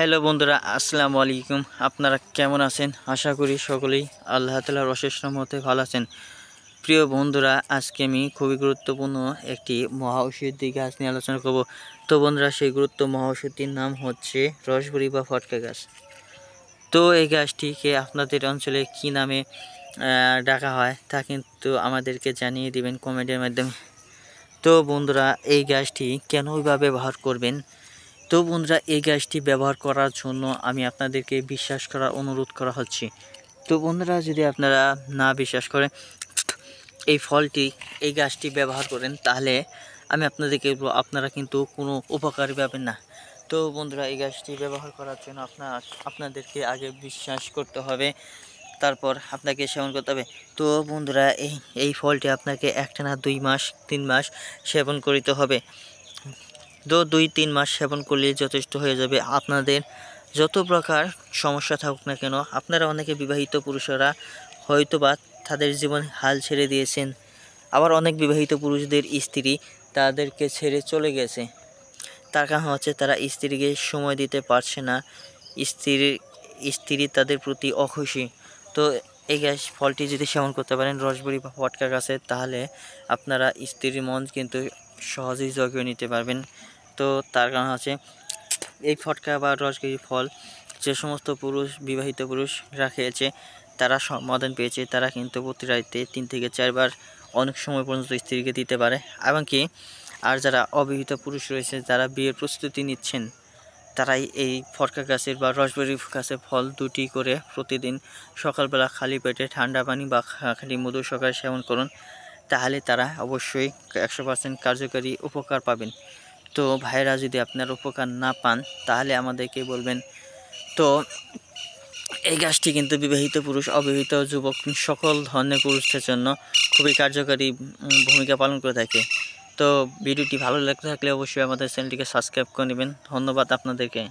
Hello বন্ধুরা, আসসালামু আলাইকুম। আপনারা কেমন আছেন? আশা করি সকলেই আল্লাহ তাআলার অশেষ রহমতে ভালো আছেন। প্রিয় বন্ধুরা, আজকে আমি খুবই গুরুত্বপূর্ণ একটি মহা ঔষধি গাছ নিয়ে আলোচনা করব। তো বন্ধুরা, সেই মহা ঔষধির নাম হচ্ছে রসবড়ি বা ফটকা গাছ। তো এই গাছটিকে আপনাদের অঞ্চলে কি নামে ডাকা হয় তা কিন্তু আমাদেরকে জানিয়ে দিবেন কমেন্টের মাধ্যমে। তো বন্ধুরা, এই গাছটি কেন ব্যবহার করবেন? তো বন্ধুরা, এই গাছটি ব্যবহার করার জন্য আমি আপনাদেরকে বিশ্বাস করার অনুরোধ করা হচ্ছে। তো বন্ধুরা, যদি আপনারা না বিশ্বাস করেন এই গাছটি ব্যবহার করেন, তাহলে আমি আপনাদেরকে বলবো আপনারা কিন্তু কোনো উপকার পাবেন না। তো বন্ধুরা, এই গাছটি ব্যবহার করার জন্য আপনাদেরকে আগে বিশ্বাস করতে হবে, তারপর আপনাকে সেবন করতে হবে। তো বন্ধুরা, এই ফলটি আপনাকে একটানা 2 মাস 3 মাস সেবন করিতে হবে। 2-3 মাস সেবন করলে যথেষ্ট হয়ে যাবে। আপনাদের যত প্রকার সমস্যা থাকুক না কেন, আপনারা অনেকে বিবাহিত পুরুষেরা হয়তোবা তাদের জীবন হাল ছেড়ে দিয়েছেন, আবার অনেক বিবাহিত পুরুষদের স্ত্রী তাদেরকে ছেড়ে চলে গেছে। তার কারণ হচ্ছে তারা স্ত্রীকে সময় দিতে পারছে না, স্ত্রী তাদের প্রতি অখুশি। তো এই ফলটি যদি সেবন করতে পারেন, রসবড়ি বা ফটকা গাছের, তাহলে আপনারা স্ত্রীর মন কিন্তু সহজেই জয় করে নিতে পারবেন। তো তার কারণ হচ্ছে এই ফটকা বা রসবড়ি ফল যে সমস্ত বিবাহিত পুরুষরা খেয়েছে, তারা সমাধান পেয়েছে। তারা কিন্তু প্রতি রাতে 3 থেকে 4 বার অনেক সময় পর্যন্ত স্ত্রীকে দিতে পারে। এমনকি আর যারা অবিবাহিত পুরুষ রয়েছে, যারা বিয়ের প্রস্তুতি নিচ্ছেন, তারাই এই ফটকা গাছের বা রসবড়ি গাছের ফল 2টি করে প্রতিদিন সকালবেলা খালি পেটে ঠান্ডা পানি বা খালি মধু সহকারে সেবন করুন। তাহলে তারা অবশ্যই 100% কার্যকারী উপকার পাবেন। তো ভাইরা, যদি আপনার উপকার না পান তাহলে আমাদেরকে বলবেন। তো এই গাছটি কিন্তু বিবাহিত পুরুষ, অবিবাহিত যুবক, সকল ধরনের পুরুষদের জন্য খুবই কার্যকারী ভূমিকা পালন করে থাকে। তো ভিডিওটি ভালো লাগতে থাকলে অবশ্যই আমাদের চ্যানেলটিকে সাবস্ক্রাইব করে নেবেন। ধন্যবাদ আপনাদেরকে।